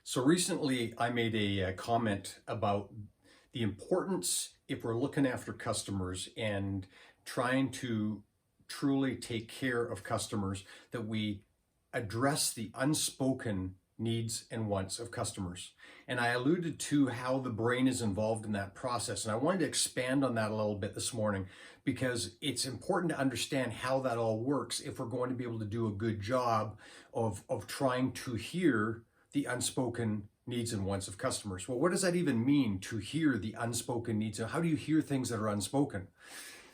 So recently I made a comment about the importance, if we're looking after customers and trying to truly take care of customers, that we address the unspoken needs and wants of customers. And I alluded to how the brain is involved in that process. And I wanted to expand on that a little bit this morning because it's important to understand how that all works if we're going to be able to do a good job of trying to hear the unspoken needs and wants of customers. Well, what does that even mean, to hear the unspoken needs? How do you hear things that are unspoken?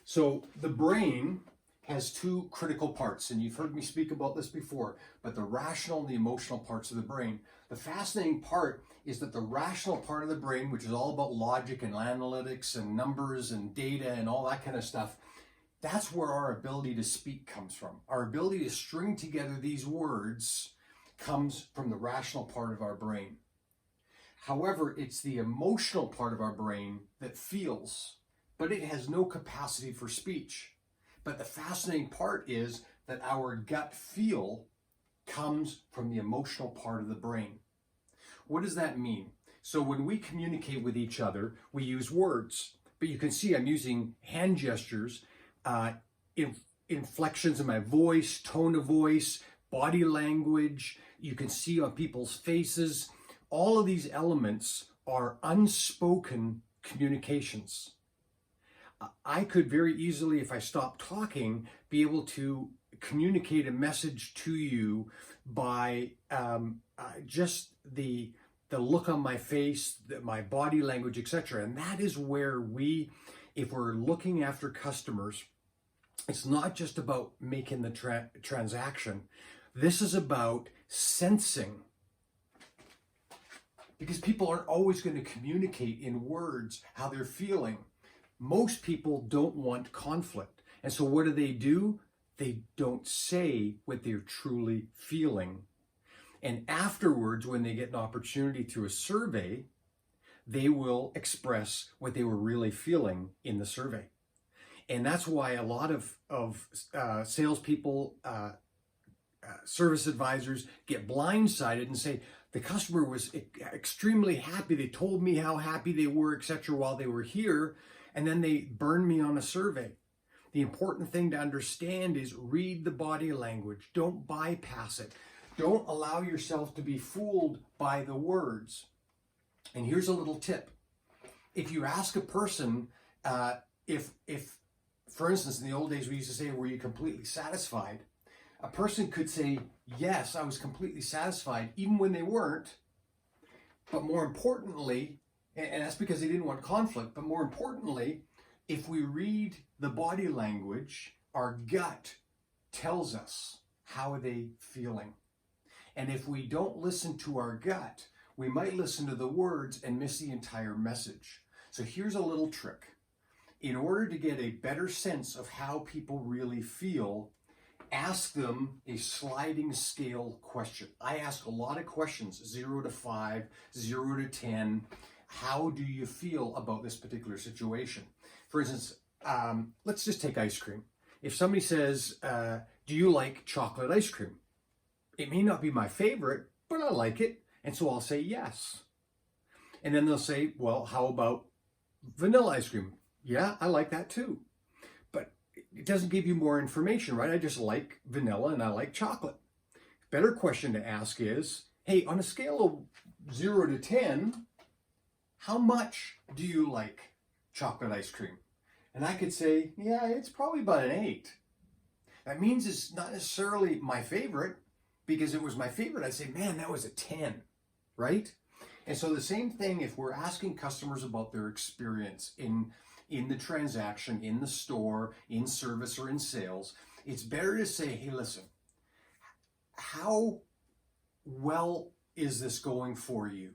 So the brain has two critical parts, and you've heard me speak about this before, but the rational and the emotional parts of the brain. The fascinating part is that the rational part of the brain, which is all about logic and analytics and numbers and data and all that kind of stuff, that's where our ability to speak comes from. Our ability to string together these words comes from the rational part of our brain. However, it's the emotional part of our brain that feels, but it has no capacity for speech. But the fascinating part is that our gut feel comes from the emotional part of the brain. What does that mean? So when we communicate with each other, we use words, but you can see I'm using hand gestures, inflections in my voice, tone of voice, body language. You can see on people's faces. All of these elements are unspoken communications. I could very easily, if I stopped talking, be able to communicate a message to you by just the look on my face, my body language, etc. And that is where if we're looking after customers, it's not just about making the transaction. This is about sensing. Because people aren't always going to communicate in words how they're feeling. Most people don't want conflict. And so what do? They don't say what they're truly feeling. And afterwards, when they get an opportunity through a survey, they will express what they were really feeling in the survey. And that's why a lot of salespeople, service advisors get blindsided and say, the customer was extremely happy. They told me how happy they were, etc., while they were here, and then they burned me on a survey. The important thing to understand is read the body language. Don't bypass it. Don't allow yourself to be fooled by the words. And here's a little tip. If you ask a person, if for instance, in the old days we used to say, were you completely satisfied? A person could say, yes, I was completely satisfied, even when they weren't. But more importantly, and that's because they didn't want conflict, but more importantly, if we read the body language, our gut tells us how are they feeling. And if we don't listen to our gut, we might listen to the words and miss the entire message. So here's a little trick. In order to get a better sense of how people really feel, ask them a sliding scale question. I ask a lot of questions, 0 to 5, 0 to 10. How do you feel about this particular situation? For instance, let's just take ice cream. If somebody says, do you like chocolate ice cream? It may not be my favorite, but I like it. And so I'll say yes. And then they'll say, well, how about vanilla ice cream? Yeah, I like that too. But it doesn't give you more information, right? I just like vanilla and I like chocolate. Better question to ask is, hey, on a scale of 0 to 10, how much do you like chocolate ice cream? And I could say, yeah, it's probably about an 8. That means it's not necessarily my favorite, because if it was my favorite, I'd say, man, that was a 10, right? And so the same thing if we're asking customers about their experience in the transaction, in the store, in service, or in sales, it's better to say, hey, listen, how well is this going for you?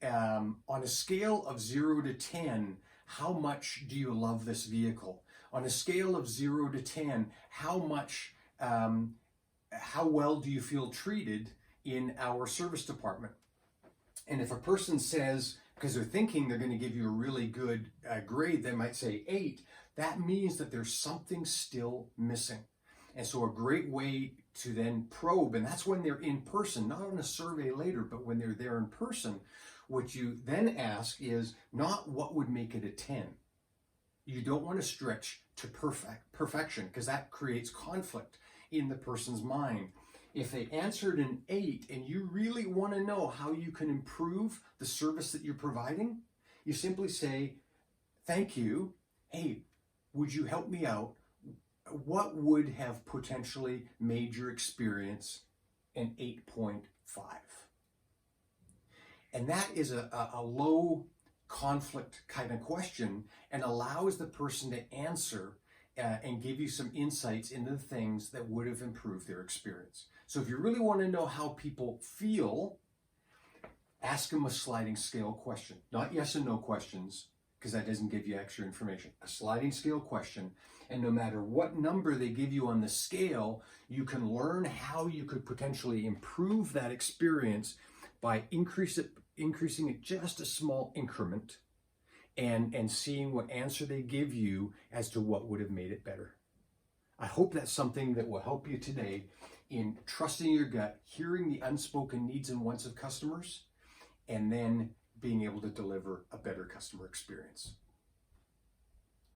On a scale of 0 to 10, how much do you love this vehicle? On a scale of 0 to 10, how well do you feel treated in our service department? And if a person says, because they're thinking they're going to give you a really good grade, they might say 8, that means that there's something still missing. And so a great way to then probe, and that's when they're in person, not on a survey later, but when they're there in person, what you then ask is not what would make it a 10. You don't want to stretch to perfection, because that creates conflict in the person's mind. If they answered an 8 and you really want to know how you can improve the service that you're providing, you simply say, thank you. Hey, would you help me out? What would have potentially made your experience an 8.5? And that is a low conflict kind of question, and allows the person to answer and give you some insights into the things that would have improved their experience. So if you really want to know how people feel, ask them a sliding scale question, not yes and no questions, because that doesn't give you extra information. A sliding scale question, and no matter what number they give you on the scale, you can learn how you could potentially improve that experience by increasing it just a small increment, and seeing what answer they give you as to what would have made it better. I hope that's something that will help you today in trusting your gut, hearing the unspoken needs and wants of customers, and then being able to deliver a better customer experience.